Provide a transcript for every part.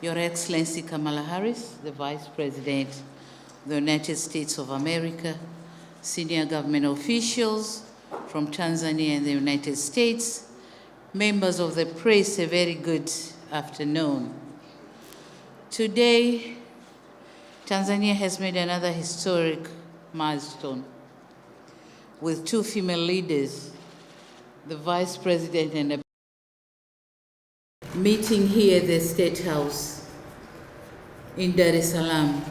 Your Excellency Kamala Harris, the Vice President of the United States of America, senior government officials from Tanzania and the United States, members of the press, a very good afternoon. Today, Tanzania has made another historic milestone with two female leaders, the Vice President and the meeting here at the State House in Dar es Salaam.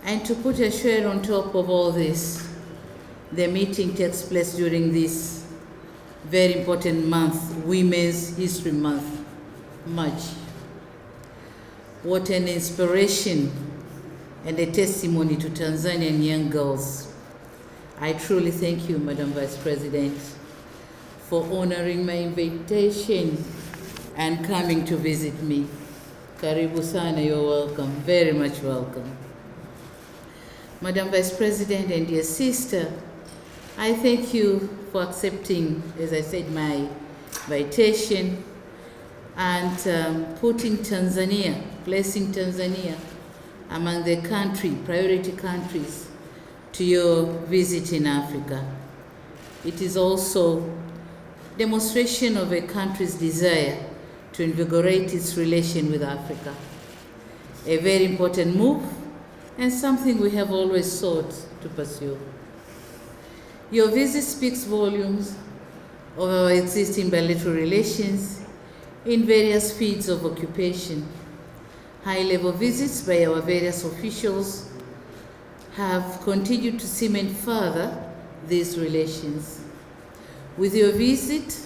And to put a share on top of all this, the meeting takes place during this very important month, Women's History Month, March. What an inspiration and a testimony to Tanzanian young girls. I truly thank you, Madam Vice President, for honoring my invitation and coming to visit me. Karibu sana, you're welcome, very much welcome. Madam Vice President and dear sister, I thank you for accepting, as I said, my invitation and putting Tanzania, placing Tanzania among the priority countries to your visit in Africa. It is also demonstration of a country's desire to invigorate its relation with Africa. A very important move and something we have always sought to pursue. Your visit speaks volumes of our existing bilateral relations in various fields of occupation. High-level visits by our various officials have continued to cement further these relations. With your visit,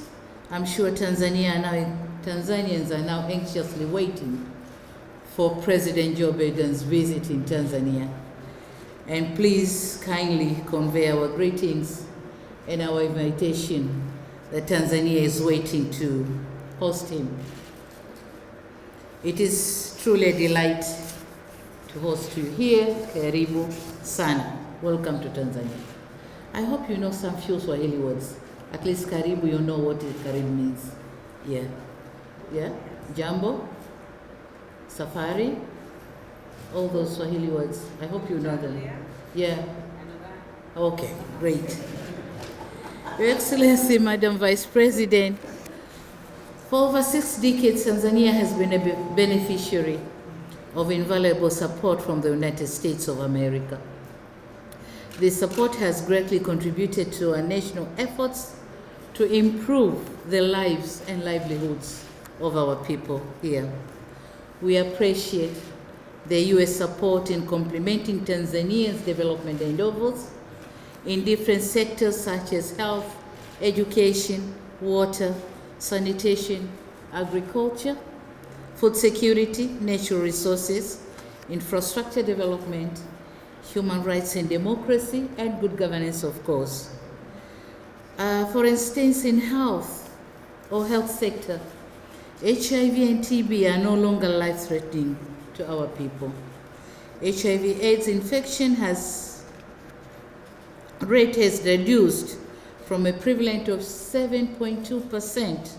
I'm sure Tanzanians are now anxiously waiting for President Joe Biden's visit in Tanzania. And please kindly convey our greetings and our invitation that Tanzania is waiting to host him. It is truly a delight to host you here. Karibu sana. Welcome to Tanzania. I hope you know some few Swahili words. At least karibu, you know what karibu means. Yeah. Jambo, safari, all those Swahili words. I hope you know them. Yeah. Okay, great. Your Excellency, Madam Vice President, for over 6 decades, Tanzania has been a beneficiary of invaluable support from the United States of America. This support has greatly contributed to our national efforts to improve the lives and livelihoods of our people here. We appreciate the U.S. support in complementing Tanzania's development endeavors in different sectors such as health, education, water, sanitation, agriculture, food security, natural resources, infrastructure development, human rights and democracy, and good governance, of course. For instance, in health sector, HIV and TB are no longer life-threatening to our people. HIV/AIDS infection rate has reduced from a prevalent of 7.2%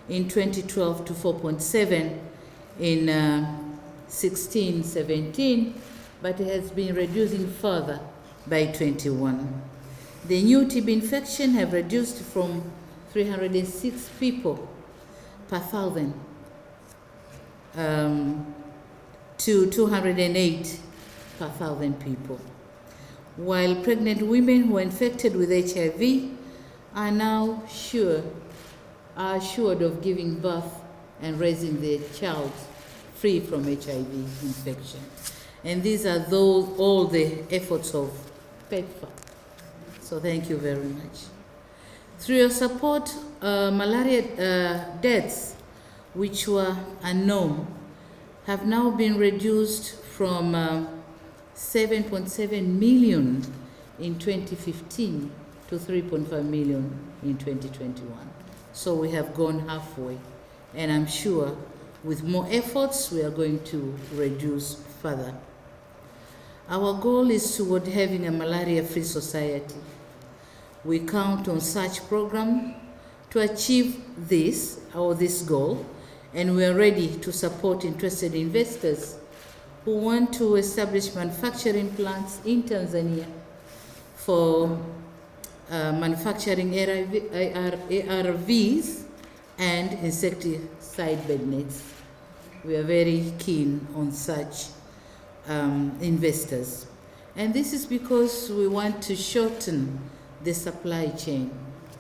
in 2012 to 4.7% in 16-17, but it has been reducing further by 21. The new TB infection have reduced from 306 people per thousand to 208 per thousand people. While pregnant women who are infected with HIV are now assured of giving birth and raising their child free from HIV infection. And these are all the efforts of PEPFAR. So thank you very much. Through your support, malaria deaths, which were unknown, have now been reduced from 7.7 million in 2015 to 3.5 million in 2021. So we have gone halfway, and I'm sure with more efforts we are going to reduce further. Our goal is toward having a malaria-free society. We count on such program to achieve this goal and we are ready to support interested investors who want to establish manufacturing plants in Tanzania for manufacturing ARVs and insecticide bed nets. We are very keen on such investors. And this is because we want to shorten the supply chain.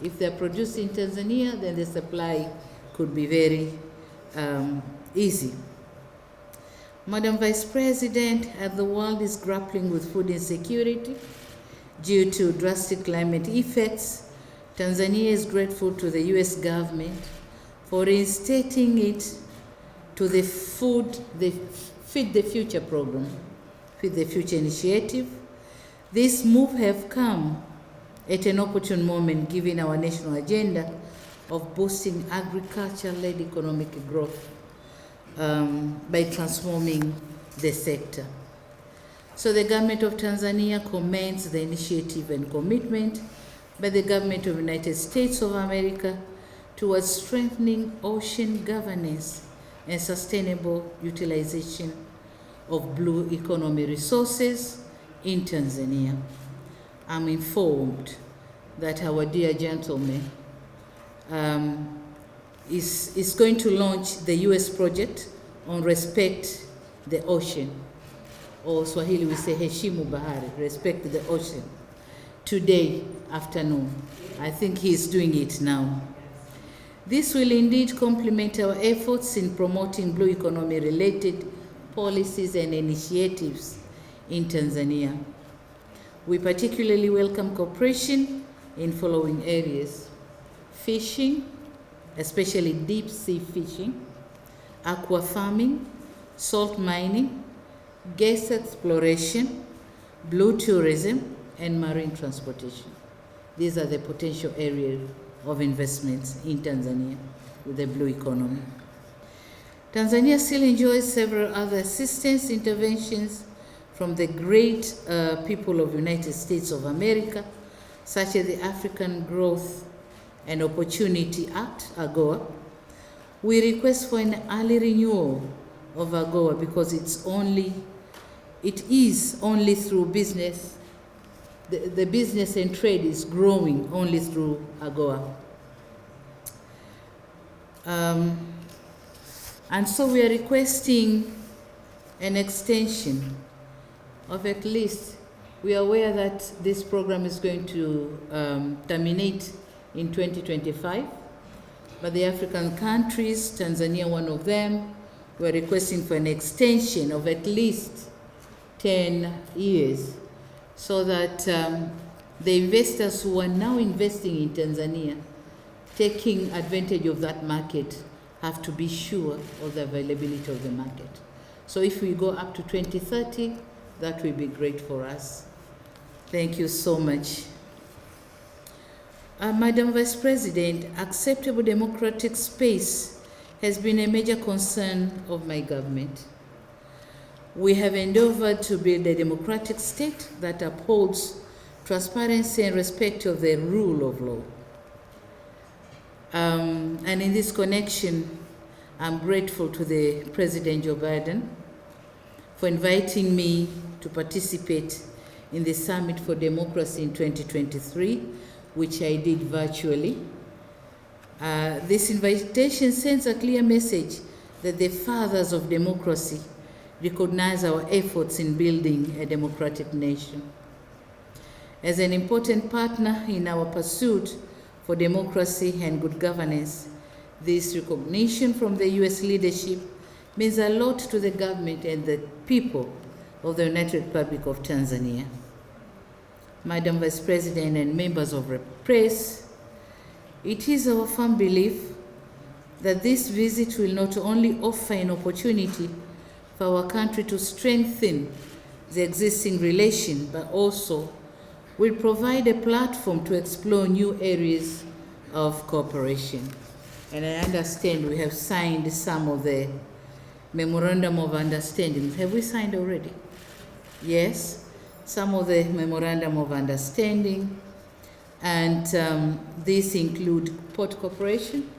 If they're produced in Tanzania, then the supply could be very easy. Madam Vice President, as the world is grappling with food insecurity due to drastic climate effects, Tanzania is grateful to the U.S. government for reinstating it to the Feed the Future program, Feed the Future initiative. This move have come at an opportune moment given our national agenda of boosting agriculture-led economic growth by transforming the sector. So the government of Tanzania commends the initiative and commitment by the government of the United States of America towards strengthening ocean governance and sustainable utilization of blue economy resources in Tanzania. I'm informed that our dear gentleman is going to launch the U.S. project on Respect the Ocean, or Swahili we say Heshimu Bahari, Respect the Ocean, today afternoon. I think he's doing it now. This will indeed complement our efforts in promoting blue economy related policies and initiatives in Tanzania. We particularly welcome cooperation in following areas: fishing, especially deep sea fishing, aqua farming, salt mining, gas exploration, blue tourism, and marine transportation. These are the potential areas of investments in Tanzania with the blue economy. Tanzania still enjoys several other assistance interventions from the great people of the United States of America, such as the African Growth and Opportunity Act, AGOA. We request for an early renewal of AGOA because it is only through business. The business and trade is growing only through AGOA. And so we are requesting an extension of at least, we are aware that this program is going to terminate in 2025, but the African countries, Tanzania one of them, we are requesting for an extension of at least 10 years, so that the investors who are now investing in Tanzania, taking advantage of that market, have to be sure of the availability of the market. So if we go up to 2030, that will be great for us. Thank you so much. Madam Vice President, acceptable democratic space has been a major concern of my government. We have endeavored to build a democratic state that upholds transparency and respect of the rule of law. And in this connection, I'm grateful to the President Joe Biden for inviting me to participate in the Summit for Democracy in 2023, which I did virtually. This invitation sends a clear message that the fathers of democracy recognize our efforts in building a democratic nation. As an important partner in our pursuit for democracy and good governance, this recognition from the U.S. leadership means a lot to the government and the people of the United Republic of Tanzania. Madam Vice President and members of the press, it is our firm belief that this visit will not only offer an opportunity for our country to strengthen the existing relation, but also will provide a platform to explore new areas of cooperation. And I understand we have signed some of the memorandum of understanding. Have we signed already? Yes, some of the memorandum of understanding, and these include port cooperation,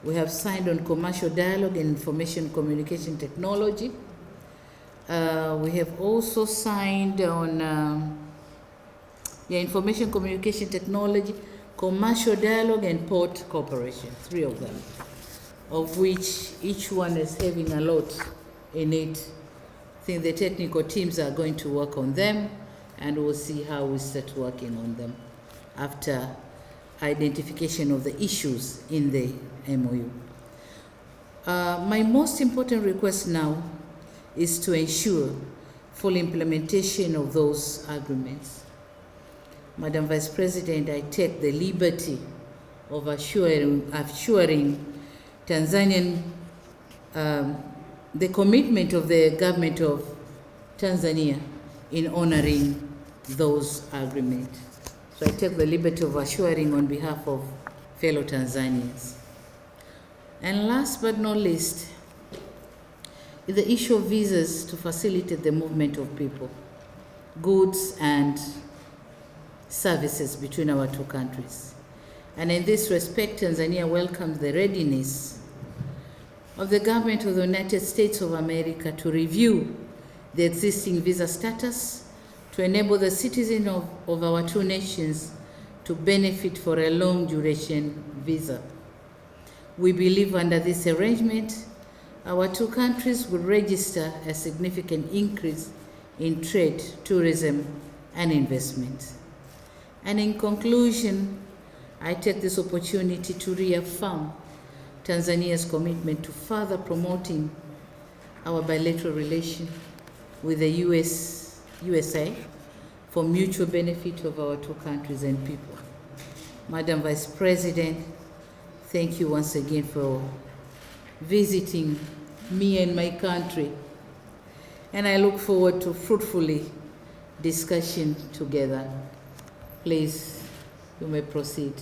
We have signed on commercial dialogue and information communication technology. We have also signed on information communication technology, commercial dialogue, and port cooperation, 3 of them, of which each one is having a lot in it. I think the technical teams are going to work on them, and we'll see how we start working on them after identification of the issues in the MOU. My most important request now is to ensure full implementation of those agreements. Madam Vice President, I take the liberty of assuring Tanzanian the commitment of the government of Tanzania in honoring those agreements. So I take the liberty of assuring on behalf of fellow Tanzanians. And last but not least, is the issue of visas to facilitate the movement of people, goods and services between our 2 countries. And in this respect, Tanzania welcomes the readiness of the government of the United States of America to review the existing visa status to enable the citizens of our 2 nations to benefit for a long duration visa. We believe under this arrangement, our 2 countries will register a significant increase in trade, tourism, and investment. And in conclusion, I take this opportunity to reaffirm Tanzania's commitment to further promoting our bilateral relation with the USA for mutual benefit of our 2 countries and people. Madam Vice President, thank you once again for visiting me and my country, and I look forward to fruitfully discussion together. Please, you may proceed.